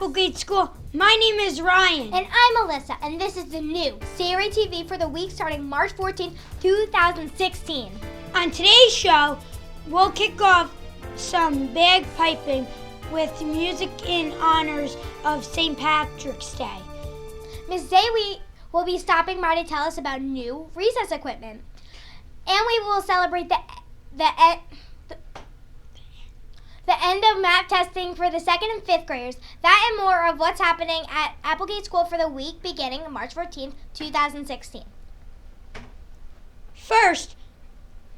Applegate School. My name is Ryan. And I'm Alyssa, and this is the new CRA-TV for the week starting March 14th, 2016. On today's show, we'll kick off some bagpiping with music in honors of St. Patrick's Day. Ms. Day will be stopping by to tell us about new recess equipment. And we will celebrate the end of math testing for the 2nd and 5th graders. That and more of what's happening at Applegate School for the week beginning March 14th, 2016. First,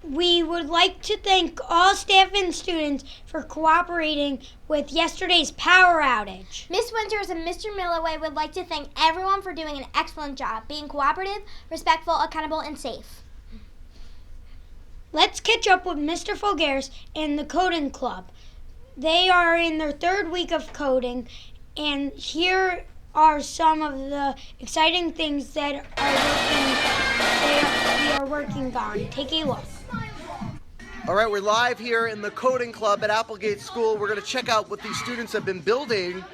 we would like to thank all staff and students for cooperating with yesterday's power outage. Ms. Winters and Mr. Milloway would like to thank everyone for doing an excellent job, being cooperative, respectful, accountable, and safe. Let's catch up with Mr. Fulgares and the Coding Club. They are in their 3rd week of coding, and here are some of the exciting things that we are working on. Take a look. All right, we're live here in the Coding Club at Applegate School. We're going to check out what these students have been building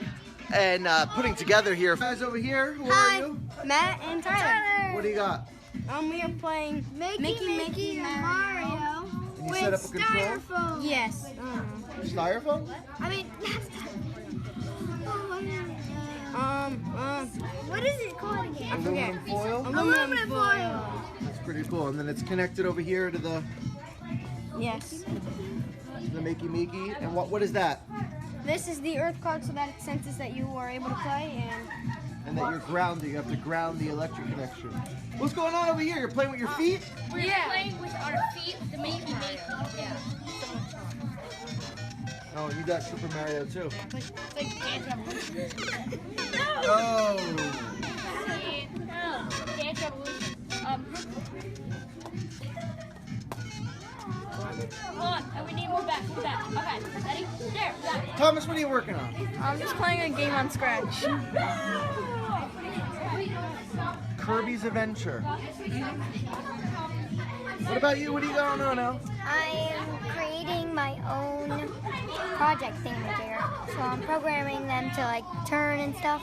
and putting together here. Guys over here, who are you? Matt and Tyler. What do you got? We are playing Mickey and Mario And you with set up a control? styrofoam. Yes. Styrofoam? I mean, what is it called again? I forget. Aluminum foil? Aluminum foil. That's pretty cool. And then it's connected over here to the Yes. Mickey. And what is that? This is the earth card so that it senses that you are able to play And that you're grounded. You have to ground the electric connection. What's going on over here? You're playing with your feet? We're playing with our feet, the Mickey. Yeah. Oh, you got Super Mario too. It's like Dance Revolution. Oh. Dance Revolution. Hold on, and we need more back. Okay, ready? There, got it. Thomas, what are you working on? I'm just playing a game on Scratch. Kirby's Adventure. What about you? What are you going on now? I am creating my own project thingamajigger. So I'm programming them to like turn and stuff.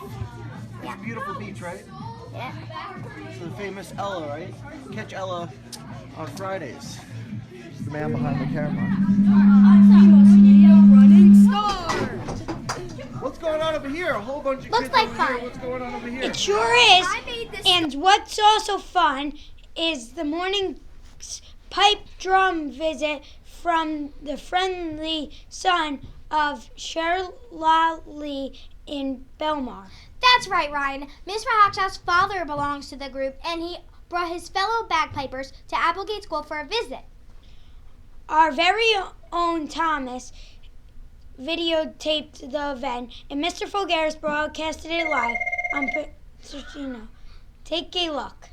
It's a beautiful beach, right? Yeah. It's the famous Ella, right? Catch Ella on Fridays. She's the man behind the camera. Running star. What's going on over here? A whole bunch of Looks kids like over fun. here. What's going on over here? It sure is. I made this. And what's also fun is the morning pipe drum visit from the friendly son of Shirley in Belmar. That's right, Ryan. Mr. Hawkshaws' father belongs to the group, and he brought his fellow bagpipers to Applegate School for a visit. Our very own Thomas videotaped the event, and Mr. Fulgares broadcasted it live on Patrino. Take a look.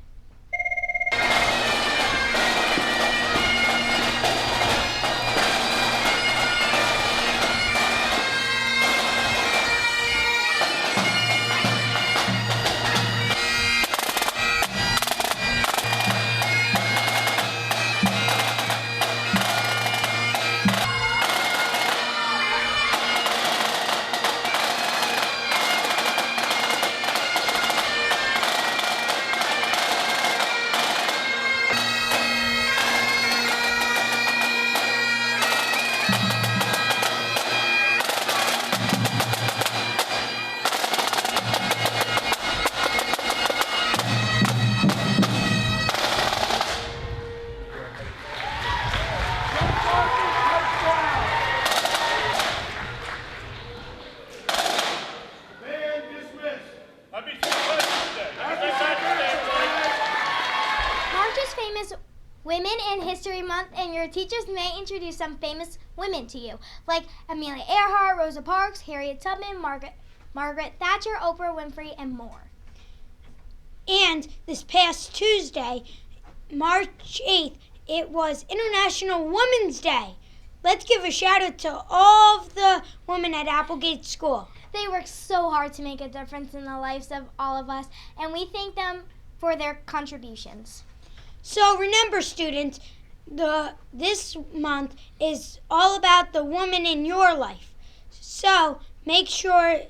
March is famous Women in History Month, and your teachers may introduce some famous women to you, like Amelia Earhart, Rosa Parks, Harriet Tubman, Margaret Thatcher, Oprah Winfrey, and more. And this past Tuesday, March 8th, it was International Women's Day. Let's give a shout out to all of the women at Applegate School. They work so hard to make a difference in the lives of all of us, and we thank them for their contributions. So remember, students, this month is all about the woman in your life. So make sure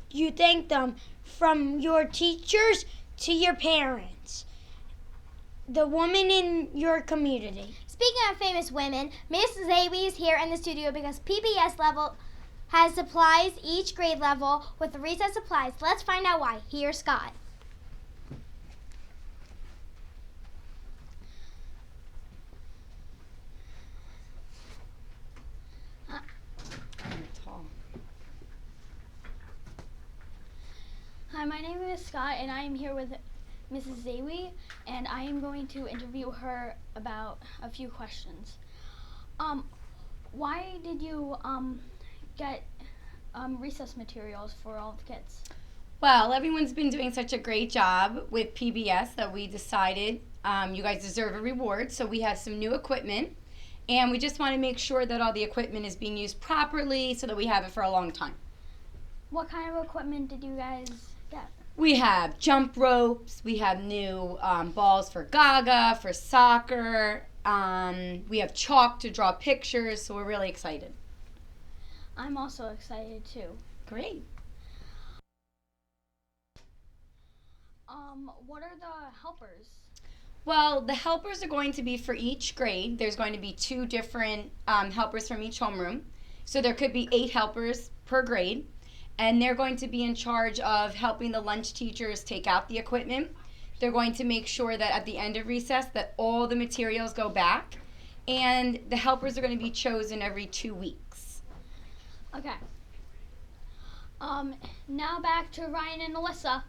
you thank them, from your teachers to your parents, the women in your community. Speaking of famous women, Miss Zawi is here in the studio because PBS level has supplies each grade level with the recess supplies. Let's find out why. Here's Scott. Hi, my name is Scott, and I am here with Mrs. Zawi, and I am going to interview her about a few questions. Why did you get recess materials for all the kids? Well, everyone's been doing such a great job with PBS that we decided you guys deserve a reward, so we have some new equipment, and we just want to make sure that all the equipment is being used properly so that we have it for a long time. What kind of equipment did you guys get? We have jump ropes, we have new balls for Gaga, for soccer, we have chalk to draw pictures, so we're really excited. I'm also excited too. Great. What are the helpers? Well, the helpers are going to be for each grade. There's going to be 2 different helpers from each homeroom. So there could be 8 helpers per grade. And they're going to be in charge of helping the lunch teachers take out the equipment. They're going to make sure that at the end of recess that all the materials go back. And the helpers are going to be chosen every 2 weeks. Okay. Now back to Ryan and Alyssa.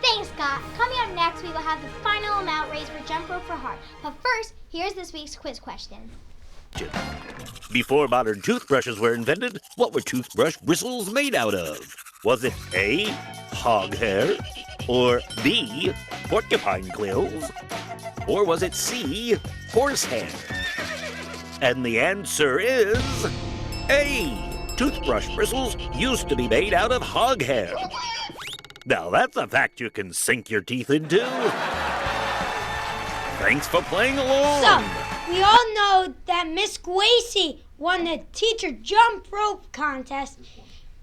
Thanks, Scott. Coming up next, we will have the final amount raised for Jump Rope for Heart. But first, here's this week's quiz question. Before modern toothbrushes were invented, what were toothbrush bristles made out of? Was it A, hog hair, or B, porcupine quills, or was it C, horsehair? And the answer is A. Toothbrush bristles used to be made out of hog hair. Now that's a fact you can sink your teeth into. Thanks for playing along. So, we all know that Miss Gracie won the teacher jump rope contest,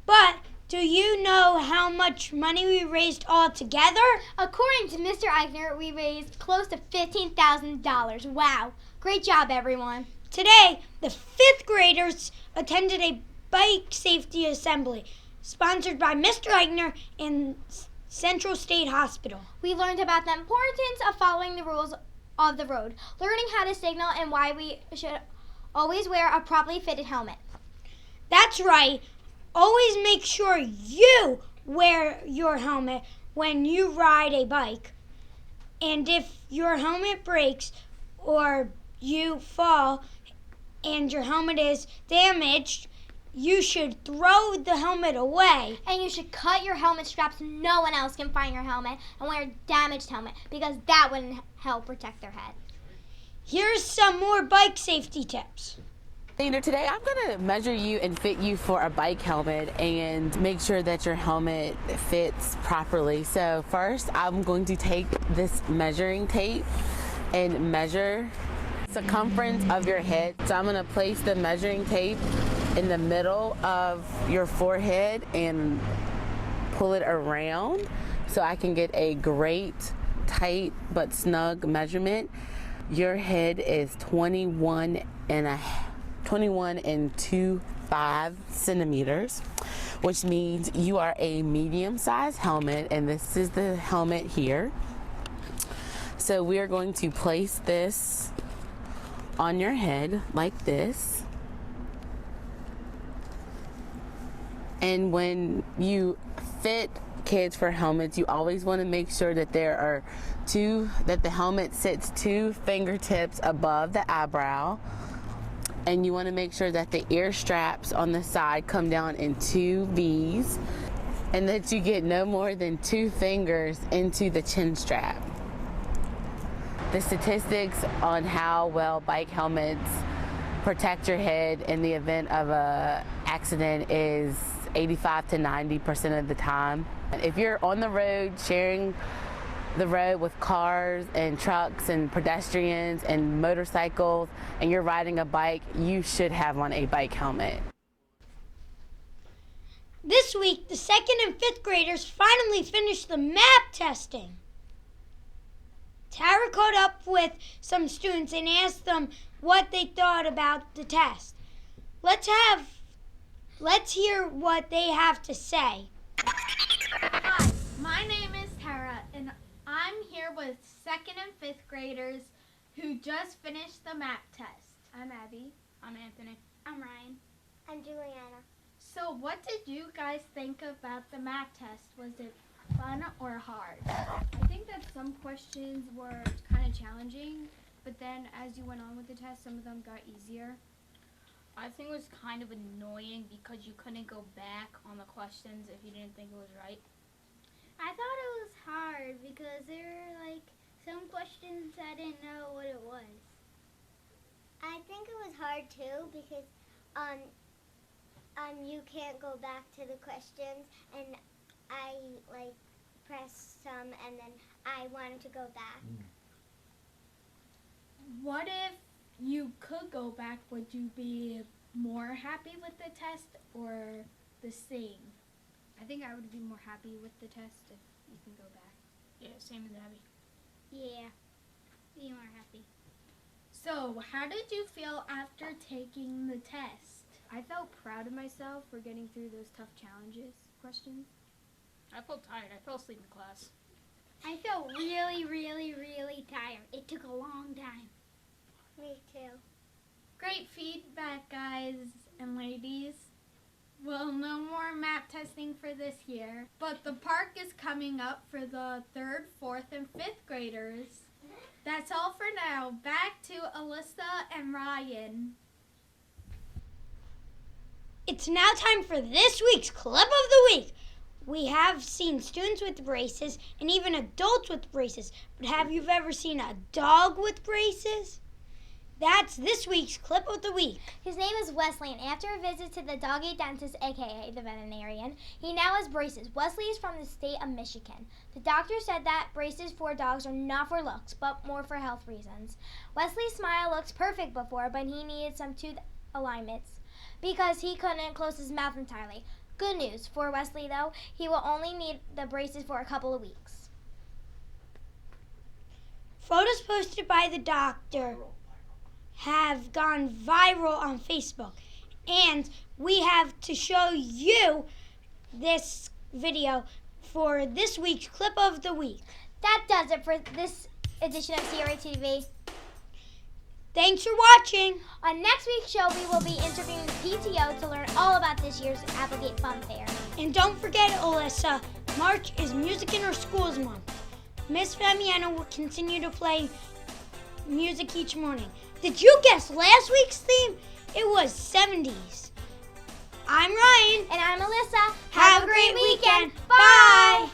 but do you know how much money we raised all together? According to Mr. Eichner, we raised close to $15,000. Wow. Great job, everyone. Today, the 5th graders attended a bike safety assembly sponsored by Mr. Eichner and Central State Hospital. We learned about the importance of following the rules of the road, learning how to signal, and why we should always wear a properly fitted helmet. That's right. Always make sure you wear your helmet when you ride a bike. And if your helmet breaks or you fall and your helmet is damaged, you should throw the helmet away. And you should cut your helmet strap so no one else can find your helmet and wear a damaged helmet, because that wouldn't help protect their head. Here's some more bike safety tips. Today I'm going to measure you and fit you for a bike helmet and make sure that your helmet fits properly. So first I'm going to take this measuring tape and measure circumference of your head. So I'm going to place the measuring tape in the middle of your forehead and pull it around so I can get a great tight but snug measurement. Your head is 21 and 2.5 centimeters, which means you are a medium-sized helmet, and this is the helmet here. So we are going to place this on your head like this. And when you fit kids for helmets, you always want to make sure that the helmet sits 2 fingertips above the eyebrow. And you want to make sure that the ear straps on the side come down in 2 V's, and that you get no more than 2 fingers into the chin strap. The statistics on how well bike helmets protect your head in the event of an accident is 85 to 90% of the time. If you're on the road sharing the road with cars and trucks and pedestrians and motorcycles, and you're riding a bike, you should have on a bike helmet. This week, the 2nd and 5th graders finally finished the map testing. Tara caught up with some students and asked them what they thought about the test. Let's hear what they have to say. Hi, my name is Tara, and I'm here with 2nd and 5th graders who just finished the map test. I'm Abby. I'm Anthony. I'm Ryan. I'm Juliana. So what did you guys think about the map test? Was it fun or hard? I think that some questions were kind of challenging, but then as you went on with the test, some of them got easier. I think it was kind of annoying because you couldn't go back on the questions if you didn't think it was right. I thought it was hard because there were like some questions I didn't know what it was. I think it was hard too because you can't go back to the questions, and I like pressed some and then I wanted to go back. What if you could go back? Would you be more happy with the test or the same? I think I would be more happy with the test if you can go back. Yeah, same as Abby. Yeah, be more happy. So, how did you feel after taking the test? I felt proud of myself for getting through those tough questions. I felt tired. I fell asleep in class. I felt really, really, really tired. It took a long time. Me too. Great feedback, guys and ladies. Well, no more map testing for this year, but the park is coming up for the 3rd, 4th, and 5th graders. That's all for now. Back to Alyssa and Ryan. It's now time for this week's Clip of the Week. We have seen students with braces and even adults with braces, but have you ever seen a dog with braces? That's this week's Clip of the Week. His name is Wesley, and after a visit to the doggy dentist, aka the veterinarian, he now has braces. Wesley is from the state of Michigan. The doctor said that braces for dogs are not for looks, but more for health reasons. Wesley's smile looked perfect before, but he needed some tooth alignments because he couldn't close his mouth entirely. Good news for Wesley, though, he will only need the braces for a couple of weeks. Photos posted by the doctor have gone viral on Facebook, and we have to show you this video for this week's Clip of the Week. That does it for this edition of CRA-TV. Thanks for watching. On next week's show, we will be interviewing the PTO to learn all about this year's Applegate Fun Fair. And don't forget, Alyssa, March is Music in Our Schools Month. Miss Famiano will continue to play music each morning. Did you guess last week's theme? It was 70s. I'm Ryan. And I'm Alyssa. Have a great weekend. Bye.